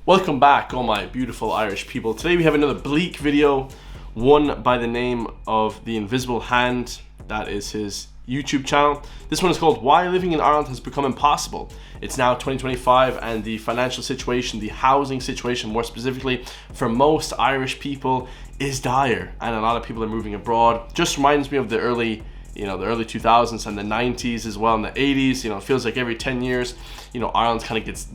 Welcome back, all my beautiful Irish people. Today we have another bleak video, one by the name of The Invisible Hand. That is his YouTube channel. This one is called Why Living in Ireland Has Become Impossible. It's now 2025 and the financial situation, the housing situation more specifically, for most Irish people is dire, and a lot of people are moving abroad. Just reminds me of the early 2000s and the 90s as well, and the 80s. It feels like every 10 years, Ireland kind of gets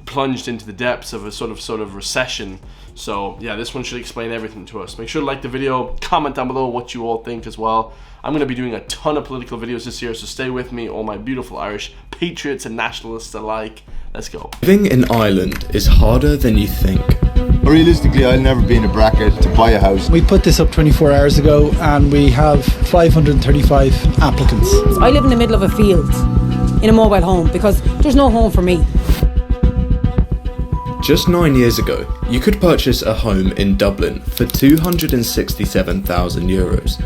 plunged into the depths of a sort of recession. So yeah, this one should explain everything to us. Make sure to like the video, comment down below what you all think as well. I'm going to be doing a ton of political videos this year, so stay with me, all my beautiful Irish patriots and nationalists alike. Let's go. Living in Ireland is harder than you think. Realistically, I'll never be in a bracket to buy a house. We put this up 24 hours ago and we have 535 applicants. I live in the middle of a field in a mobile home because there's no home for me. Just 9 years ago, you could purchase a home in Dublin for €267,000.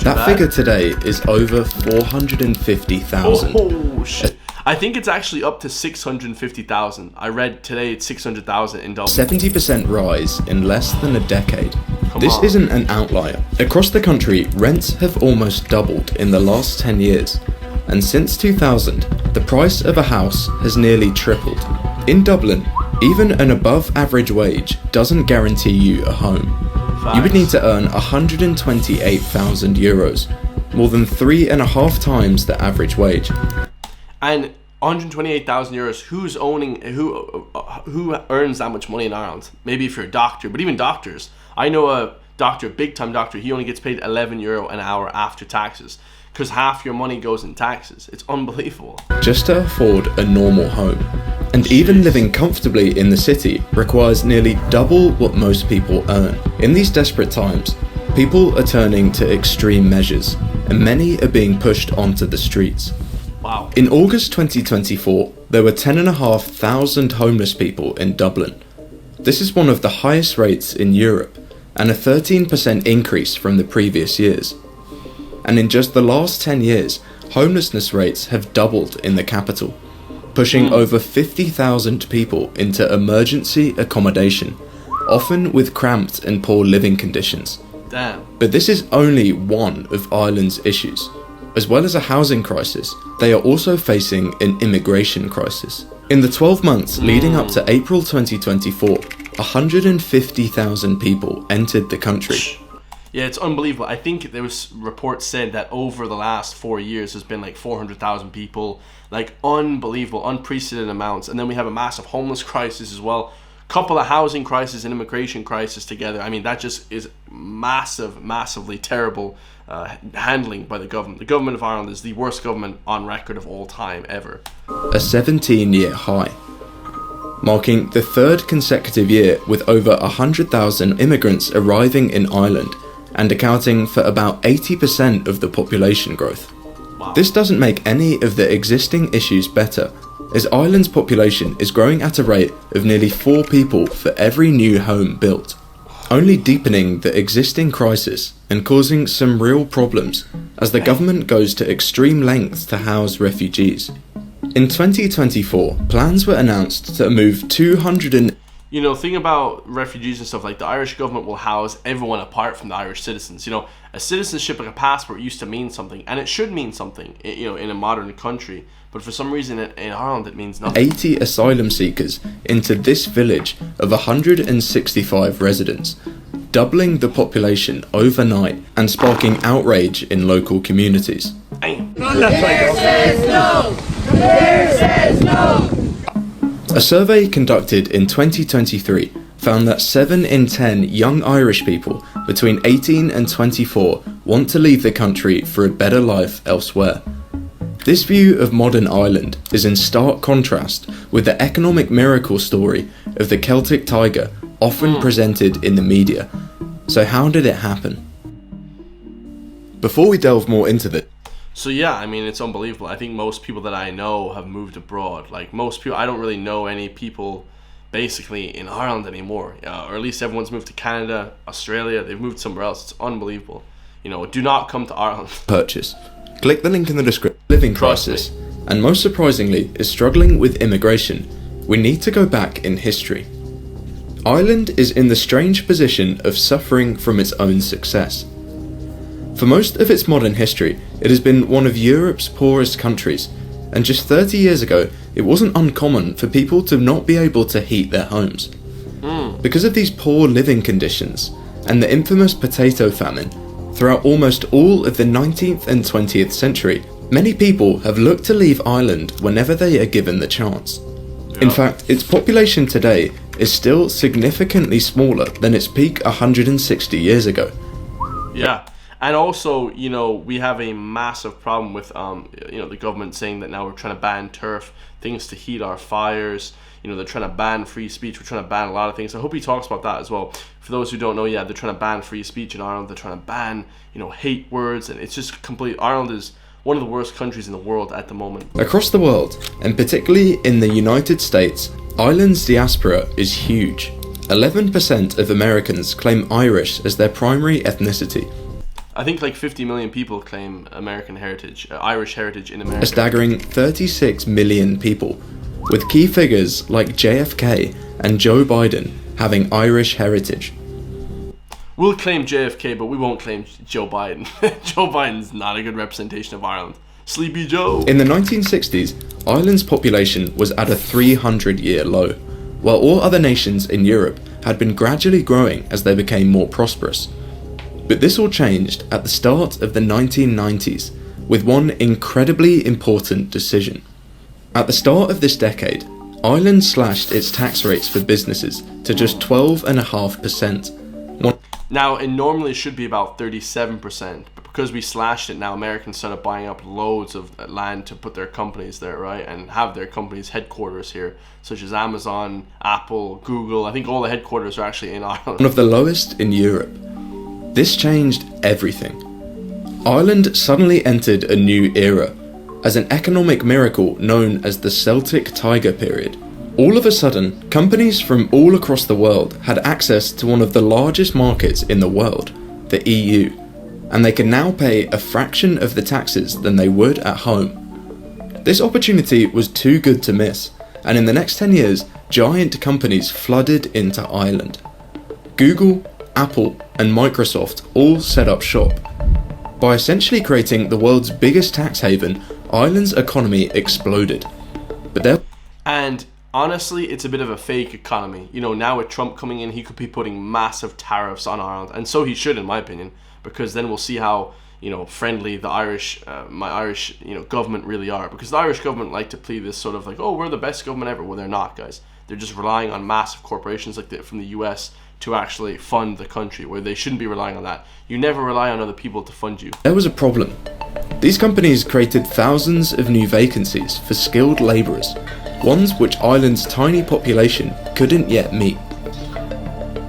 That figure today is over 450,000. Oh shit. I think it's actually up to 650,000. I read today it's 600,000 in Dublin. 70% rise in less than a decade. This on. Isn't an outlier. Across the country, rents have almost doubled in the last 10 years. And since 2000, the price of a house has nearly tripled. In Dublin, even an above average wage doesn't guarantee you a home. Facts. You would need to earn €128,000, more than 3.5 times the average wage. And €128,000, who earns that much money in Ireland? Maybe if you're a doctor, but even doctors. I know a doctor, big time doctor, he only gets paid €11 an hour after taxes, because half your money goes in taxes. It's unbelievable. Just to afford a normal home. And even living comfortably in the city requires nearly double what most people earn. In these desperate times, people are turning to extreme measures, and many are being pushed onto the streets. Wow. In August 2024, there were 10,500 homeless people in Dublin. This is one of the highest rates in Europe, and a 13% increase from the previous years. And in just the last 10 years, homelessness rates have doubled in the capital, pushing over 50,000 people into emergency accommodation, often with cramped and poor living conditions. Damn. But this is only one of Ireland's issues. As well as a housing crisis, they are also facing an immigration crisis. In the 12 months leading up to April 2024, 150,000 people entered the country. Yeah, it's unbelievable. I think there was reports said that over the last 4 years there's been like 400,000 people, like unbelievable, unprecedented amounts. And then we have a massive homeless crisis as well. Couple of housing crisis and immigration crisis together. I mean, that just is massively terrible handling by the government. The government of Ireland is the worst government on record of all time ever. A 17-year high, marking the third consecutive year with over 100,000 immigrants arriving in Ireland and accounting for about 80% of the population growth. Wow. This doesn't make any of the existing issues better, as Ireland's population is growing at a rate of nearly 4 people for every new home built, only deepening the existing crisis and causing some real problems as the government goes to extreme lengths to house refugees. In 2024, plans were announced to move thing about refugees and stuff, like the Irish government will house everyone apart from the Irish citizens. A citizenship, like a passport, used to mean something, and it should mean something, in a modern country. But for some reason in Ireland it means nothing. 80 asylum seekers into this village of 165 residents, doubling the population overnight and sparking outrage in local communities. A survey conducted in 2023 found that 7 in 10 young Irish people between 18 and 24 want to leave the country for a better life elsewhere. This view of modern Ireland is in stark contrast with the economic miracle story of the Celtic tiger often presented in the media. So how did it happen? Before we delve more into this, So yeah, I mean, it's unbelievable. I think most people that I know have moved abroad. Like most people, I don't really know any people basically in Ireland anymore, or at least everyone's moved to Canada, Australia. They've moved somewhere else. It's unbelievable. Do not come to Ireland. Purchase. Click the link in the description. Living crisis, and most surprisingly is struggling with immigration, we need to go back in history. Ireland is in the strange position of suffering from its own success. For most of its modern history, it has been one of Europe's poorest countries, and just 30 years ago, it wasn't uncommon for people to not be able to heat their homes. Because of these poor living conditions, and the infamous potato famine, throughout almost all of the 19th and 20th century, many people have looked to leave Ireland whenever they are given the chance. In fact, its population today is still significantly smaller than its peak 160 years ago. Yeah, and also, you know, we have a massive problem with, you know, the government saying that now we're trying to ban turf, things to heat our fires. You know, they're trying to ban free speech. We're trying to ban a lot of things. I hope he talks about that as well. For those who don't know, yeah, they're trying to ban free speech in Ireland. They're trying to ban, you know, hate words, and it's just complete. Ireland is one of the worst countries in the world at the moment. Across the world, and particularly in the United States, Ireland's diaspora is huge. 11% of Americans claim Irish as their primary ethnicity. I think like 50 million people claim American heritage, Irish heritage in America. A staggering 36 million people, with key figures like JFK and Joe Biden having Irish heritage. We'll claim JFK, but we won't claim Joe Biden. Joe Biden's not a good representation of Ireland. Sleepy Joe. In the 1960s, Ireland's population was at a 300-year low, while all other nations in Europe had been gradually growing as they became more prosperous. But this all changed at the start of the 1990s, with one incredibly important decision. At the start of this decade, Ireland slashed its tax rates for businesses to just 12.5%. Now, it normally should be about 37%, but because we slashed it now, Americans started buying up loads of land to put their companies there, right? And have their companies' headquarters here, such as Amazon, Apple, Google. I think all the headquarters are actually in Ireland. One of the lowest in Europe. This changed everything. Ireland suddenly entered a new era, as an economic miracle known as the Celtic Tiger period. All of a sudden, companies from all across the world had access to one of the largest markets in the world, the EU, and they can now pay a fraction of the taxes than they would at home. This opportunity was too good to miss, and in the next 10 years, giant companies flooded into Ireland. Google, Apple, and Microsoft all set up shop. By essentially creating the world's biggest tax haven, Ireland's economy exploded. And honestly, it's a bit of a fake economy. You know, now with Trump coming in, he could be putting massive tariffs on Ireland, and so he should, in my opinion, because then we'll see how, you know, friendly the Irish, my Irish, you know, government really are. Because the Irish government like to play this sort of like, oh, we're the best government ever. Well, they're not, guys. They're just relying on massive corporations like from the US to actually fund the country, where they shouldn't be relying on that. You never rely on other people to fund you. There was a problem. These companies created thousands of new vacancies for skilled labourers, ones which Ireland's tiny population couldn't yet meet.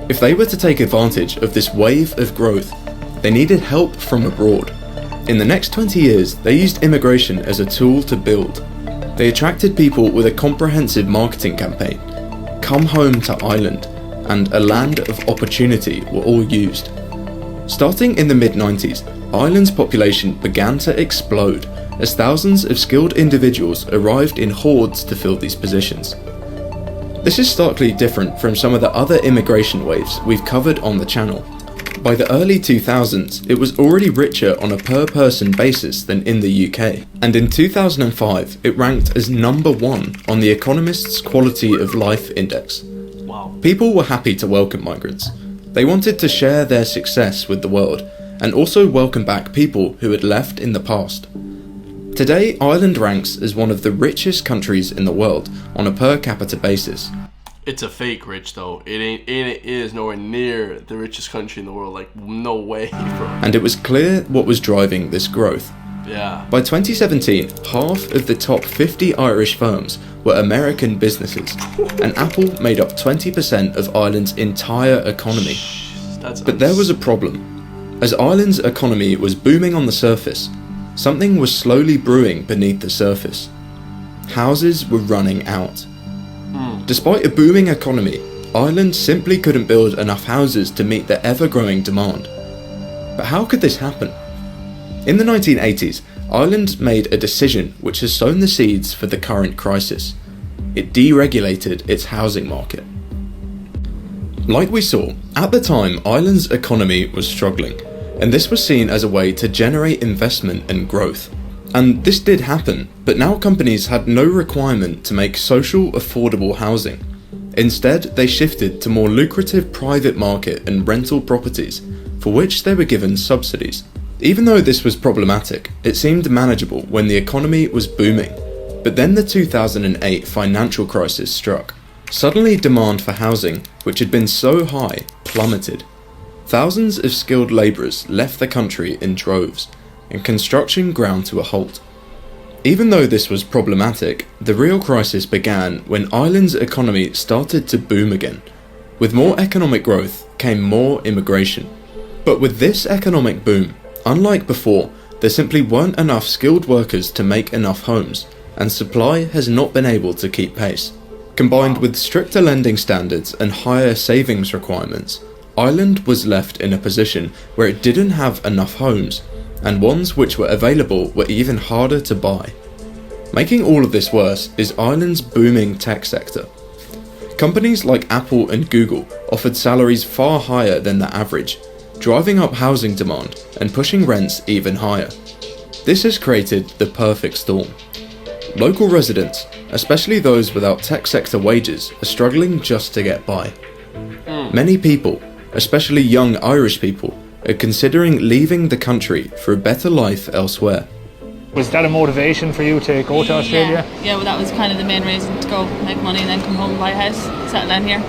If they were to take advantage of this wave of growth, they needed help from abroad. In the next 20 years, they used immigration as a tool to build. They attracted people with a comprehensive marketing campaign. Come home to Ireland and a land of opportunity were all used. Starting in the mid-90s, Ireland's population began to explode as thousands of skilled individuals arrived in hordes to fill these positions. This is starkly different from some of the other immigration waves we've covered on the channel. By the early 2000s, it was already richer on a per-person basis than in the UK, and in 2005 it ranked as number 1 on the Economist's Quality of Life Index. Wow. People were happy to welcome migrants. They wanted to share their success with the world, and also welcome back people who had left in the past. Today, Ireland ranks as one of the richest countries in the world on a per capita basis. It's a fake rich though. It is nowhere near the richest country in the world. Like, no way, bro. And it was clear what was driving this growth. Yeah. By 2017, half of the top 50 Irish firms were American businesses, and Apple made up 20% of Ireland's entire economy. But there was a problem. As Ireland's economy was booming on the surface, something was slowly brewing beneath the surface. Houses were running out. Despite a booming economy, Ireland simply couldn't build enough houses to meet the ever-growing demand. But how could this happen? In the 1980s, Ireland made a decision which has sown the seeds for the current crisis. it deregulated its housing market. Like we saw, at the time Ireland's economy was struggling, and this was seen as a way to generate investment and growth. And this did happen, but now companies had no requirement to make social, affordable housing. Instead, they shifted to more lucrative private market and rental properties, for which they were given subsidies. Even though this was problematic, it seemed manageable when the economy was booming. But then the 2008 financial crisis struck. Suddenly, demand for housing, which had been so high, plummeted. Thousands of skilled labourers left the country in droves, and construction ground to a halt. Even though this was problematic, the real crisis began when Ireland's economy started to boom again. With more economic growth came more immigration. But with this economic boom, unlike before, there simply weren't enough skilled workers to make enough homes, and supply has not been able to keep pace. Combined with stricter lending standards and higher savings requirements, Ireland was left in a position where it didn't have enough homes, and ones which were available were even harder to buy. Making all of this worse is Ireland's booming tech sector. Companies like Apple and Google offered salaries far higher than the average, driving up housing demand and pushing rents even higher. This has created the perfect storm. Local residents, especially those without tech sector wages, are struggling just to get by. Many people, especially young Irish people, are considering leaving the country for a better life elsewhere. Was that a motivation for you to go to Australia? Yeah, well, that was kind of the main reason to go, make money and then come home and buy a house, settle down here.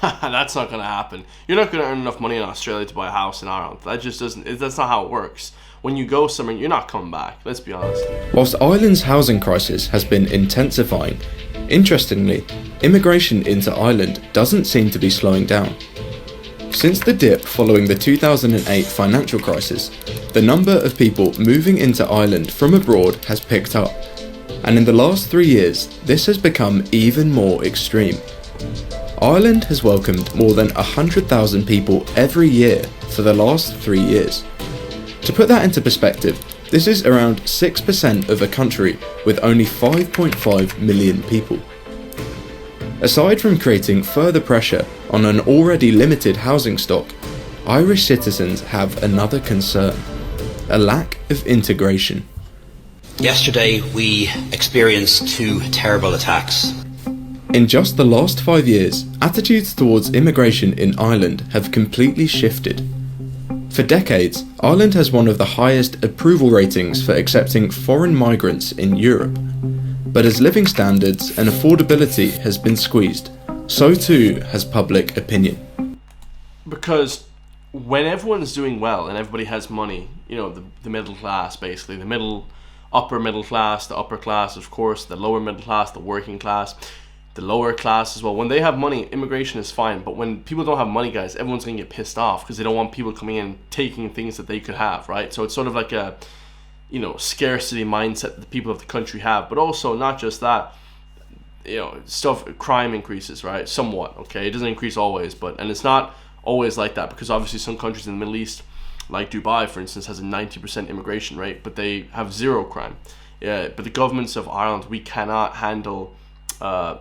That's not going to happen. You're not going to earn enough money in Australia to buy a house in Ireland. That just doesn't, that's not how it works. When you go somewhere, you're not coming back, let's be honest. Whilst Ireland's housing crisis has been intensifying, interestingly, immigration into Ireland doesn't seem to be slowing down. Since the dip following the 2008 financial crisis, the number of people moving into Ireland from abroad has picked up, and in the last 3 years, this has become even more extreme. Ireland has welcomed more than 100,000 people every year for the last 3 years. To put that into perspective, this is around 6% of a country with only 5.5 million people. Aside from creating further pressure on an already limited housing stock, Irish citizens have another concern: a lack of integration. Yesterday we experienced 2 terrible attacks. In just the last 5 years, attitudes towards immigration in Ireland have completely shifted. For decades, Ireland has one of the highest approval ratings for accepting foreign migrants in Europe. But as living standards and affordability has been squeezed, so too has public opinion. Because when everyone's doing well and everybody has money, you know, the middle class basically, the upper middle class, the upper class of course, the lower middle class, the working class, the lower class as well. When they have money, immigration is fine. But when people don't have money, guys, everyone's going to get pissed off because they don't want people coming in taking things that they could have, right? So it's sort of like a, you know, scarcity mindset that the people of the country have. But also not just that, you know, crime increases, right? Somewhat, okay? It doesn't increase always, and it's not always like that because obviously some countries in the Middle East, like Dubai, for instance, has a 90% immigration rate, but they have zero crime. Yeah, but the governments of Ireland, we cannot handle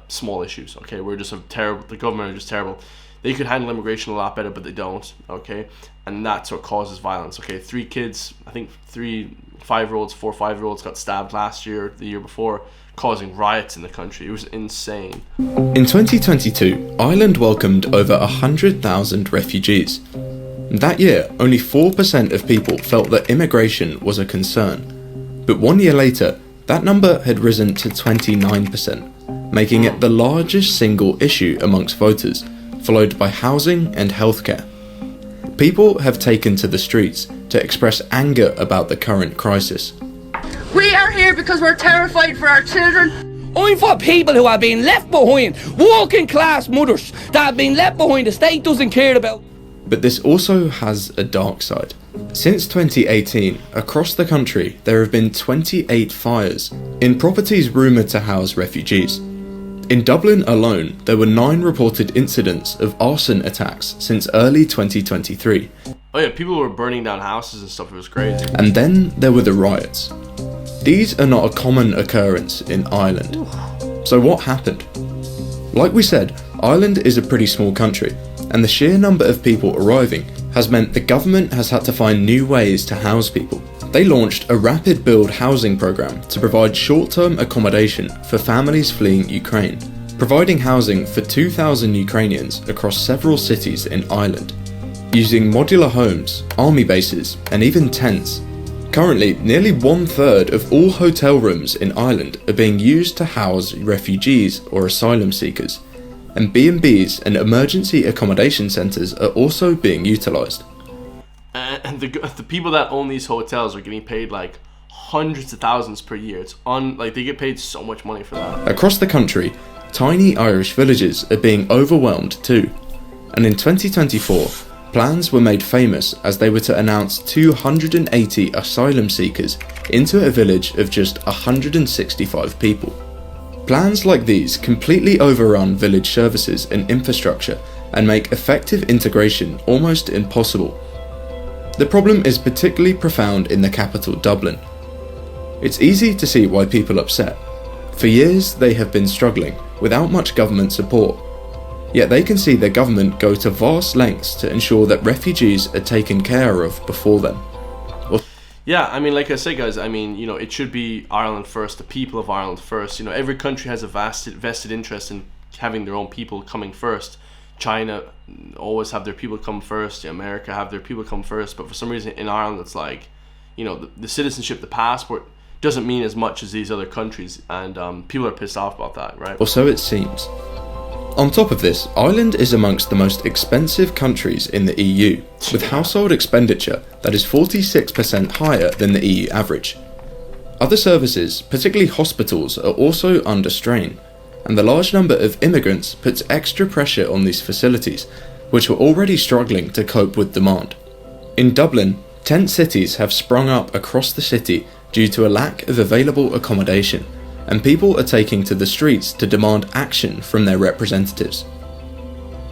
small issues, okay? The government are just terrible. They could handle immigration a lot better, but they don't, okay? And that's what causes violence, okay? 3 kids, I think 3 5-year-olds, 4 5-year-olds got stabbed last year, the year before, causing riots in the country. It was insane. In 2022, Ireland welcomed over 100,000 refugees. That year, only 4% of people felt that immigration was a concern. But 1 year later, that number had risen to 29%, making it the largest single issue amongst voters, followed by housing and healthcare. People have taken to the streets to express anger about the current crisis. We are here because we're terrified for our children. I'm for people who have been left behind, working class mothers that have been left behind the state doesn't care about. But this also has a dark side. Since 2018, across the country there have been 28 fires in properties rumoured to house refugees. In Dublin alone, there were 9 reported incidents of arson attacks since early 2023. Oh yeah, people were burning down houses and stuff, it was crazy. And then there were the riots. These are not a common occurrence in Ireland. So what happened? Like we said, Ireland is a pretty small country, and the sheer number of people arriving has meant the government has had to find new ways to house people. They launched a rapid build housing program to provide short-term accommodation for families fleeing Ukraine, providing housing for 2,000 Ukrainians across several cities in Ireland, using modular homes, army bases, and even tents. Currently, nearly 1/3 of all hotel rooms in Ireland are being used to house refugees or asylum seekers, and B&Bs and emergency accommodation centres are also being utilised. And the people that own these hotels are getting paid like hundreds of thousands per year. They get paid so much money for that. Across the country, tiny Irish villages are being overwhelmed too, and in 2024, plans were made famous as they were to announce 280 asylum seekers into a village of just 165 people. Plans like these completely overrun village services and infrastructure and make effective integration almost impossible. The problem is particularly profound in the capital, Dublin. It's easy to see why people are upset. For years, they have been struggling without much government support. Yet they can see their government go to vast lengths to ensure that refugees are taken care of before them. Yeah, I mean, like I said, guys, I mean, it should be Ireland first, the people of Ireland first. Every country has a vested interest in having their own people coming first. China always have their people come first. America have their people come first. But for some reason in Ireland, it's like, the citizenship, the passport doesn't mean as much as these other countries. And people are pissed off about that, right? Or so it seems. On top of this, Ireland is amongst the most expensive countries in the EU, with household expenditure that is 46% higher than the EU average. Other services, particularly hospitals, are also under strain, and the large number of immigrants puts extra pressure on these facilities, which were already struggling to cope with demand. In Dublin, tent cities have sprung up across the city due to a lack of available accommodation, and people are taking to the streets to demand action from their representatives.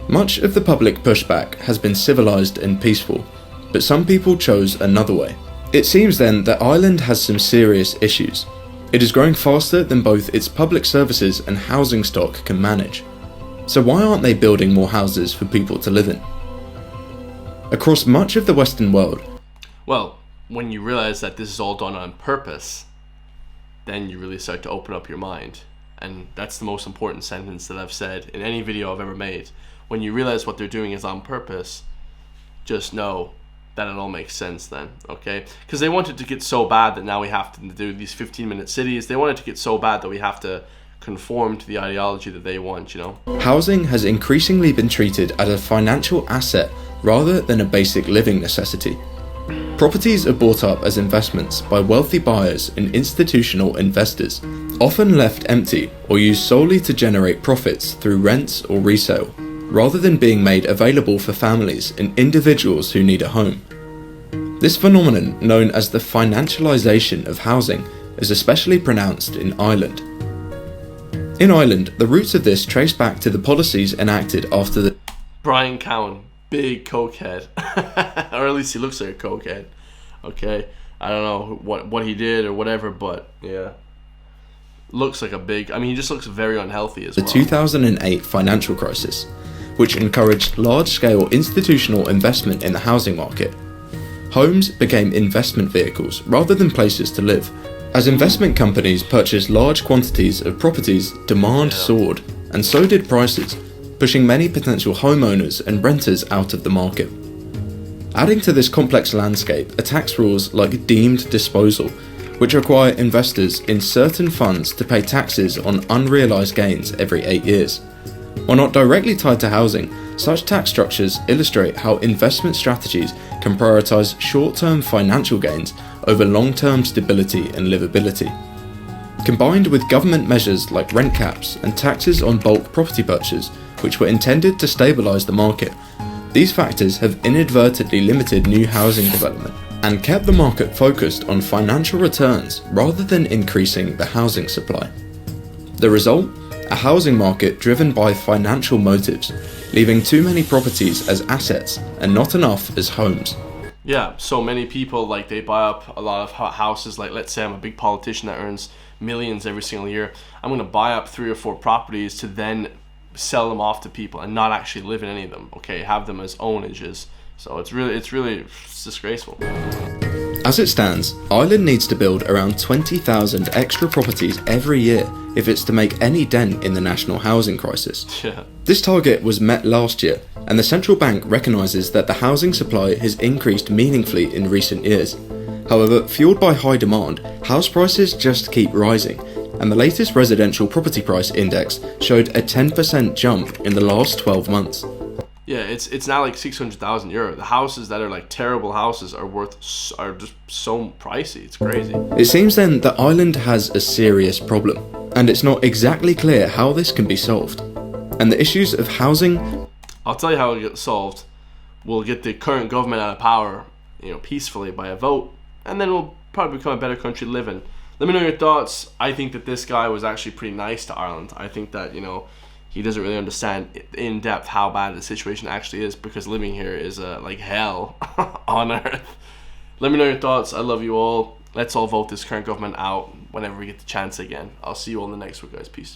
Much of the public pushback has been civilised and peaceful, but some people chose another way. It seems then that Ireland has some serious issues. It is growing faster than both its public services and housing stock can manage. So why aren't they building more houses for people to live in? Across much of the Western world, well, when you realise that this is all done on purpose, then you really start to open up your mind. And that's the most important sentence that I've said in any video I've ever made. When you realize what they're doing is on purpose, just know that it all makes sense then, okay? Because they want it to get so bad that now we have to do these 15-minute cities. They want it to get so bad that we have to conform to the ideology that they want, Housing has increasingly been treated as a financial asset rather than a basic living necessity. Properties are bought up as investments by wealthy buyers and institutional investors, often left empty or used solely to generate profits through rents or resale, rather than being made available for families and individuals who need a home. This phenomenon, known as the financialization of housing, is especially pronounced in Ireland. In Ireland, the roots of this trace back to the policies enacted after the Brian Cowan, big cokehead, or at least he looks like a cokehead. Okay, I don't know what he did or whatever, but yeah, looks like he just looks very unhealthy as well. The 2008 financial crisis, which encouraged large-scale institutional investment in the housing market. Homes became investment vehicles rather than places to live. As investment companies purchased large quantities of properties, demand soared, and so did prices, pushing many potential homeowners and renters out of the market. Adding to this complex landscape are tax rules like deemed disposal, which require investors in certain funds to pay taxes on unrealised gains every 8 years. While not directly tied to housing, such tax structures illustrate how investment strategies can prioritise short-term financial gains over long-term stability and livability. Combined with government measures like rent caps and taxes on bulk property purchase, which were intended to stabilise the market, these factors have inadvertently limited new housing development and kept the market focused on financial returns rather than increasing the housing supply. The result? A housing market driven by financial motives, leaving too many properties as assets and not enough as homes. Yeah, so many people, they buy up a lot of houses. Like, let's say I'm a big politician that earns millions every single year. I'm going to buy up 3 or 4 properties to then sell them off to people and not actually live in any of them. Okay, have them as ownages. So it's disgraceful. As it stands, Ireland needs to build around 20,000 extra properties every year if it's to make any dent in the national housing crisis. Yeah. This target was met last year, and the central bank recognises that the housing supply has increased meaningfully in recent years. However, fueled by high demand, house prices just keep rising, and the latest residential property price index showed a 10% jump in the last 12 months. Yeah, it's now like 600,000 euro. The houses that are like terrible houses are just so pricey. It's crazy. It seems then that Ireland has a serious problem, and it's not exactly clear how this can be solved. And the issues of housing... I'll tell you how it gets solved. We'll get the current government out of power, peacefully by a vote, and then we'll probably become a better country to live in. Let me know your thoughts. I think that this guy was actually pretty nice to Ireland. I think that, he doesn't really understand in depth how bad the situation actually is, because living here is like hell on earth. Let me know your thoughts. I love you all. Let's all vote this current government out whenever we get the chance again. I'll see you all in the next one, guys. Peace.